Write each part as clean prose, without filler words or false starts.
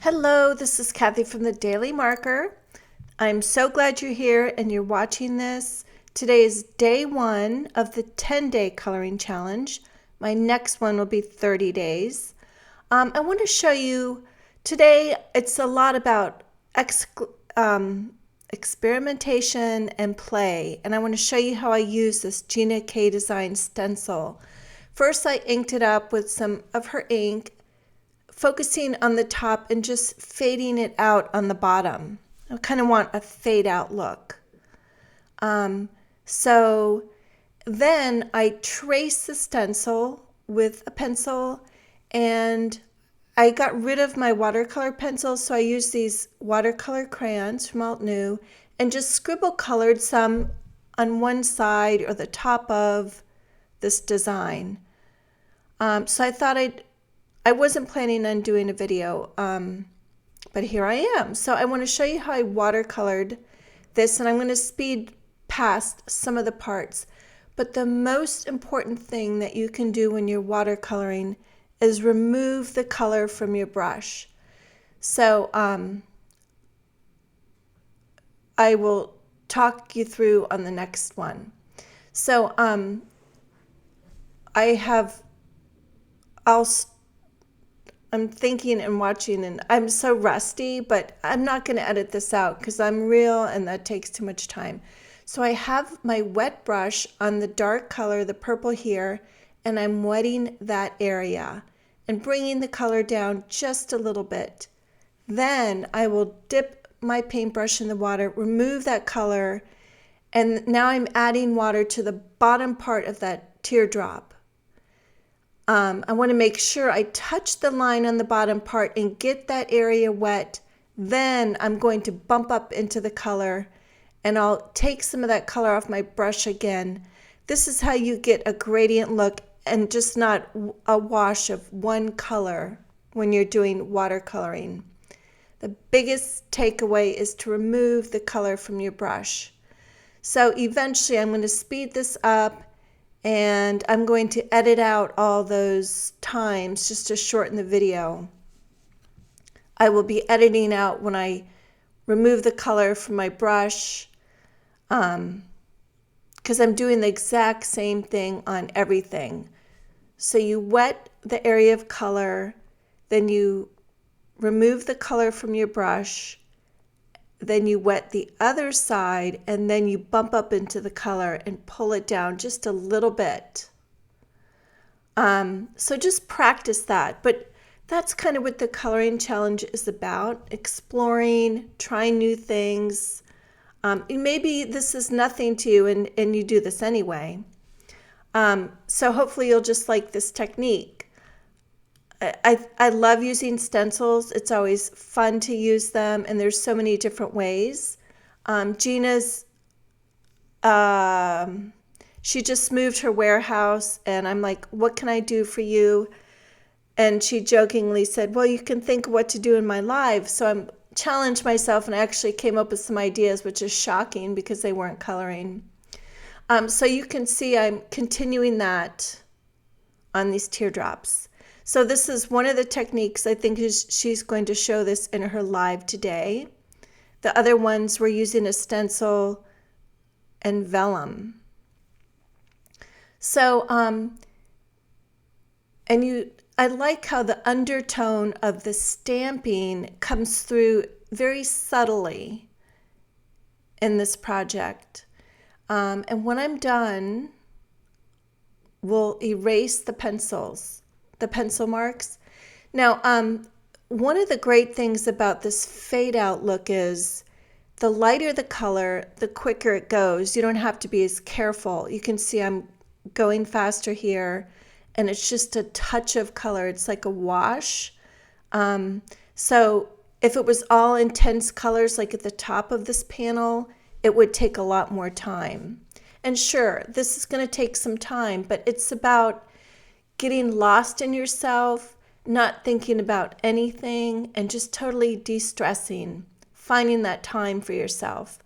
Hello, this is Kathy from the Daily Marker. I'm so glad you're here and you're watching this. Today is day 1 of the 10-day coloring challenge. My next one will be 30 days. I want to show you today, it's a lot about experimentation and play, and I want to show you how I use this Gina K Design stencil. First, I inked it up with some of her ink, focusing on the top and just fading it out on the bottom. I kind of want a fade out look. So then I trace the stencil with a pencil, and I got rid of my watercolor pencils, so I used these watercolor crayons from Alt New and just scribble colored some on one side or the top of this design. So I thought I wasn't planning on doing a video, but here I am. So I want to show you how I watercolored this, and I'm going to speed past some of the parts. But the most important thing that you can do when you're watercoloring is remove the color from your brush. So I will talk you through on the next one. So I'm thinking and watching, and I'm so rusty, but I'm not going to edit this out because I'm real and that takes too much time. So I have my wet brush on the dark color, the purple here, and I'm wetting that area and bringing the color down just a little bit. Then I will dip my paintbrush in the water, remove that color, and now I'm adding water to the bottom part of that teardrop. I want to make sure I touch the line on the bottom part and get that area wet. Then I'm going to bump up into the color, and I'll take some of that color off my brush again. This is how you get a gradient look and just not a wash of one color when you're doing watercoloring. The biggest takeaway is to remove the color from your brush. So eventually I'm going to speed this up, and I'm going to edit out all those times just to shorten the video. I will be editing out when I remove the color from my brush, because I'm doing the exact same thing on everything. So you wet the area of color, then you remove the color from your brush, then you wet the other side, and then you bump up into the color and pull it down just a little bit. So just practice that. But that's kind of what the coloring challenge is about: exploring, trying new things. Maybe this is nothing to you, and you do this anyway. So hopefully you'll just like this technique. I love using stencils. It's always fun to use them, and there's so many different ways. Gina's, she just moved her warehouse, and I'm like, what can I do for you? And she jokingly said, well, you can think of what to do in my live. So I'm challenged myself, and I actually came up with some ideas, which is shocking because they weren't coloring. So you can see I'm continuing that on these teardrops. So this is one of the techniques. I think she's going to show this in her live today. The other ones we're using a stencil and vellum. So, I like how the undertone of the stamping comes through very subtly in this project. And when I'm done, we'll erase the pencil marks. Now, one of the great things about this fade out look is the lighter the color, the quicker it goes. You don't have to be as careful. You can see I'm going faster here, and it's just a touch of color. It's like a wash. So if it was all intense colors like at the top of this panel, it would take a lot more time. And sure, this is going to take some time, but it's about getting lost in yourself, not thinking about anything, and just totally de-stressing, finding that time for yourself.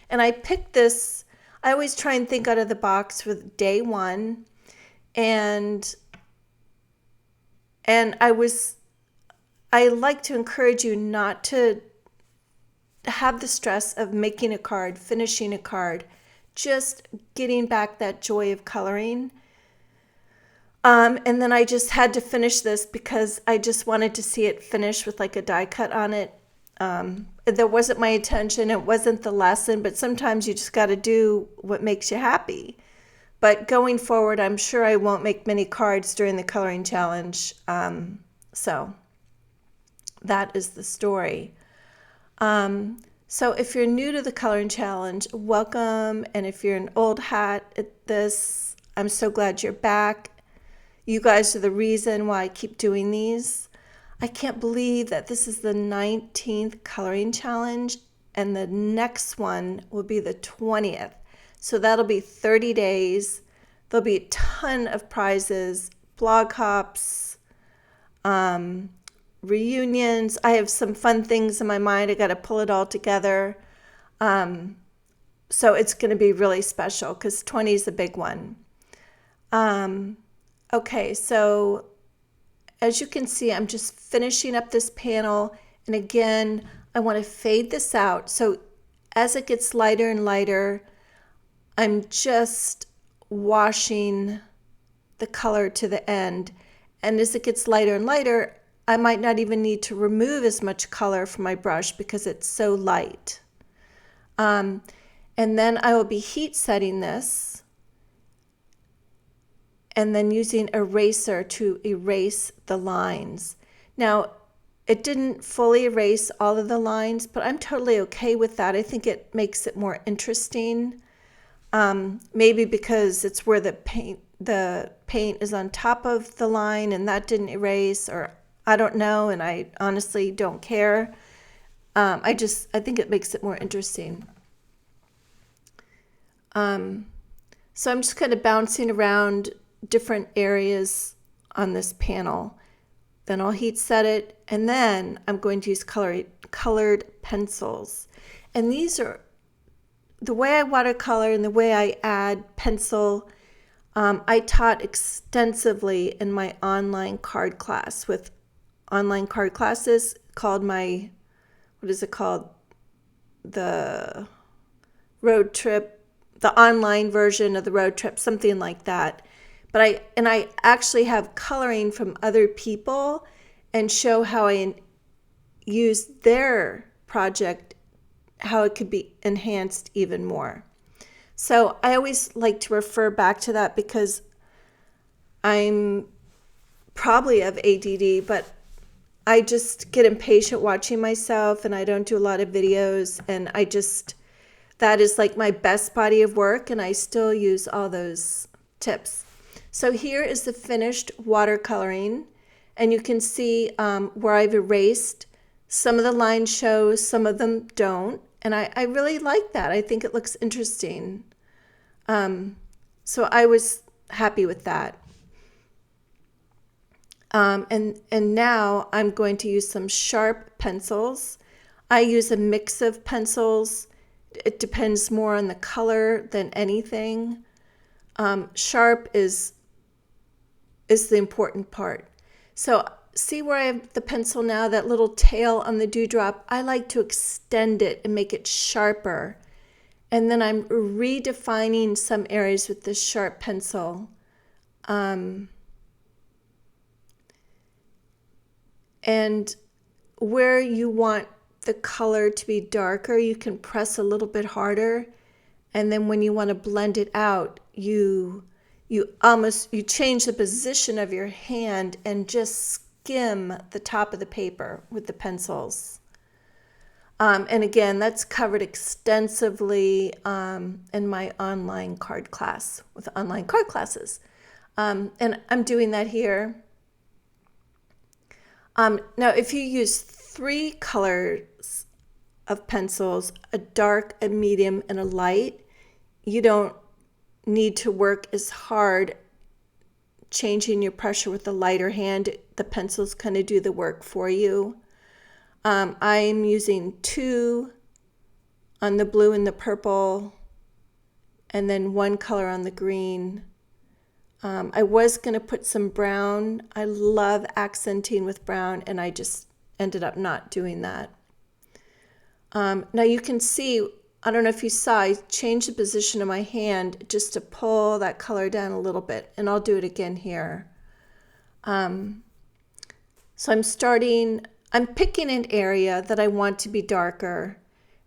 And I picked this, I always try and think out of the box for day 1, and I I like to encourage you not to have the stress of making a card, finishing a card, just getting back that joy of coloring. And then I just had to finish this because I just wanted to see it finished with like a die cut on it. That wasn't my intention. It wasn't the lesson, but sometimes you just got to do what makes you happy. But going forward, I'm sure I won't make many cards during the coloring challenge. So that is the story. So if you're new to the coloring challenge, welcome. And if you're an old hat at this, I'm so glad you're back. You guys are the reason why I keep doing these. I can't believe that this is the 19th coloring challenge and the next one will be the 20th. So that'll be 30 days. There'll be a ton of prizes, blog hops, reunions. I have some fun things in my mind. I got to pull it all together. So it's going to be really special because 20 is a big one. Okay, so as you can see, I'm just finishing up this panel. And again, I want to fade this out. So as it gets lighter and lighter, I'm just washing the color to the end. And as it gets lighter and lighter, I might not even need to remove as much color from my brush because it's so light. And then I will be heat setting this and then using eraser to erase the lines. Now, it didn't fully erase all of the lines, but I'm totally okay with that. I think it makes it more interesting. Maybe because it's where the paint is on top of the line and that didn't erase, or I don't know, and I honestly don't care. I think it makes it more interesting. So I'm just kind of bouncing around different areas on this panel. Then I'll heat set it, and then I'm going to use colored pencils. And these are the way I watercolor and the way I add pencil. I taught extensively in my online card class with online card classes called what is it called? The road trip, the online version of the road trip, something like that. But I actually have coloring from other people and show how I use their project, how it could be enhanced even more. So I always like to refer back to that because I'm probably have ADD, but I just get impatient watching myself and I don't do a lot of videos, and that is like my best body of work, and I still use all those tips. So here is the finished watercoloring, and you can see where I've erased. Some of the lines show, some of them don't, and I really like that. I think it looks interesting. So I was happy with that. And now I'm going to use some sharp pencils. I use a mix of pencils. It depends more on the color than anything. Sharp is the important part. So see where I have the pencil now, that little tail on the dewdrop? I like to extend it and make it sharper. And then I'm redefining some areas with this sharp pencil. And where you want the color to be darker, you can press a little bit harder. And then when you want to blend it out, you change the position of your hand and just skim the top of the paper with the pencils. And again, that's covered extensively in my online card class with online card classes. And I'm doing that here. Now, if you use 3 colors of pencils, a dark, a medium, and a light, you don't need to work as hard changing your pressure with the lighter hand. The pencils kind of do the work for you. I'm using 2 on the blue and the purple, and then 1 color on the green. I was going to put some brown. I love accenting with brown, and I just ended up not doing that. Now you can see, I don't know if you saw, I changed the position of my hand just to pull that color down a little bit, and I'll do it again here. So I'm picking an area that I want to be darker,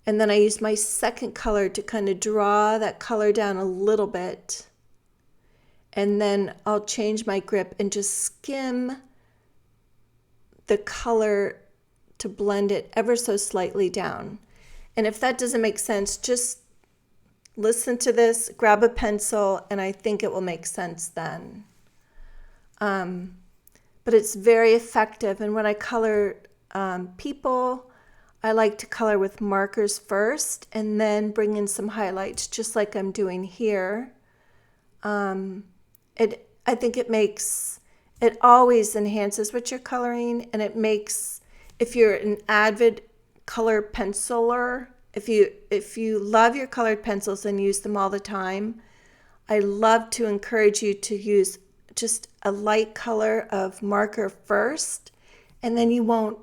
and then I use my second color to kind of draw that color down a little bit, and then I'll change my grip and just skim the color to blend it ever so slightly down. And if that doesn't make sense, just listen to this, grab a pencil, and I think it will make sense then. But it's very effective. And when I color people, I like to color with markers first and then bring in some highlights, just like I'm doing here. I think it always enhances what you're coloring, and it makes, if you're an avid color penciler, if you love your colored pencils and use them all the time, I love to encourage you to use just a light color of marker first, and then you won't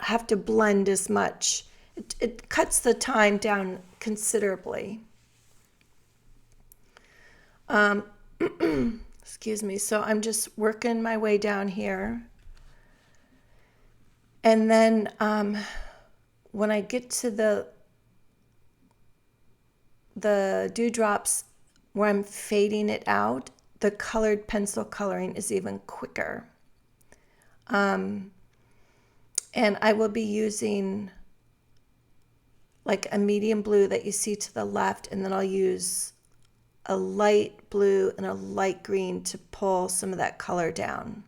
have to blend as much. It cuts the time down considerably. Excuse me. So I'm just working my way down here. And then when I get to the dewdrops where I'm fading it out, the colored pencil coloring is even quicker. And I will be using like a medium blue that you see to the left, and then I'll use a light blue and a light green to pull some of that color down.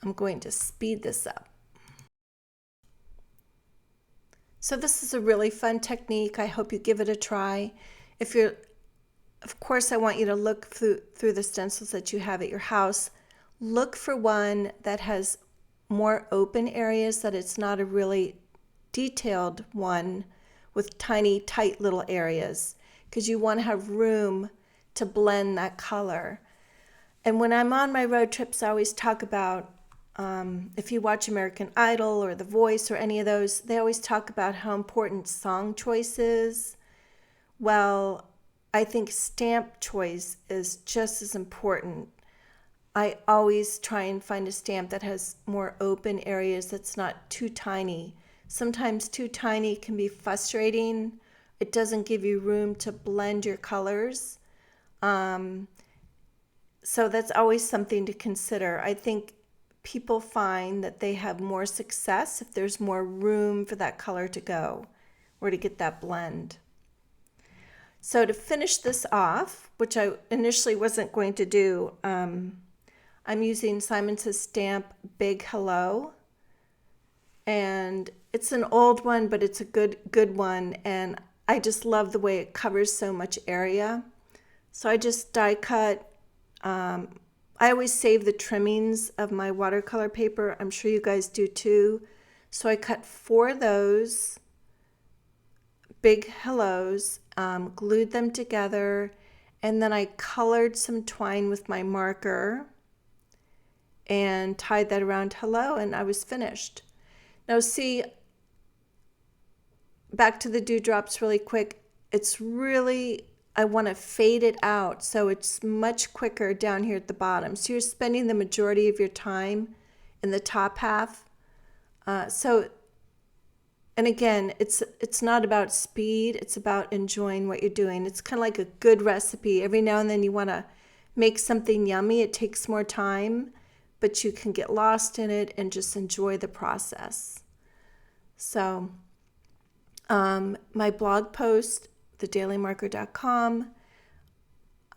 I'm going to speed this up. So this is a really fun technique. I hope you give it a try. Of course, I want you to look through the stencils that you have at your house. Look for one that has more open areas, that it's not a really detailed one with tiny, tight little areas, because you want to have room to blend that color. And when I'm on my road trips, I always talk about, if you watch American Idol or The Voice or any of those, they always talk about how important song choice is. Well, I think stamp choice is just as important. I always try and find a stamp that has more open areas, that's not too tiny. Sometimes too tiny can be frustrating. It doesn't give you room to blend your colors. So that's always something to consider. I think people find that they have more success if there's more room for that color to go or to get that blend. So to finish this off, which I initially wasn't going to do, I'm using Simon Says stamp Big Hello. And it's an old one, but it's a good one. And I just love the way it covers so much area. So I just die cut. I always save the trimmings of my watercolor paper. I'm sure you guys do too. So I cut 4 of those big hellos, glued them together, and then I colored some twine with my marker and tied that around hello, and I was finished. Now see, back to the dewdrops really quick. It's really, I want to fade it out so it's much quicker down here at the bottom. So you're spending the majority of your time in the top half. And again, it's not about speed, it's about enjoying what you're doing. It's kind of like a good recipe. Every now and then you want to make something yummy. It takes more time, but you can get lost in it and just enjoy the process. So my blog post, thedailymarker.com,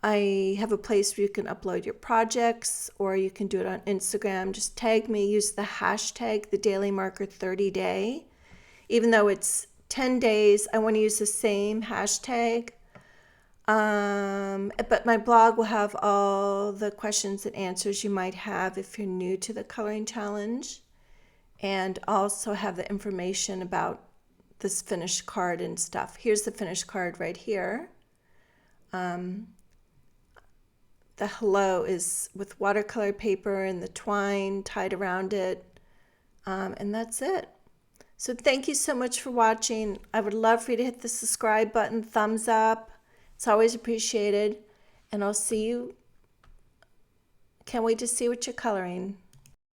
I have a place where you can upload your projects, or you can do it on Instagram. Just tag me, use the hashtag thedailymarker30day. Even though it's 10 days, I want to use the same hashtag. But my blog will have all the questions and answers you might have if you're new to the coloring challenge, and also have the information about this finished card and stuff. Here's the finished card right here. The hello is with watercolor paper and the twine tied around it. And that's it. So thank you so much for watching. I would love for you to hit the subscribe button, thumbs up. It's always appreciated. And I'll see you. Can't wait to see what you're coloring.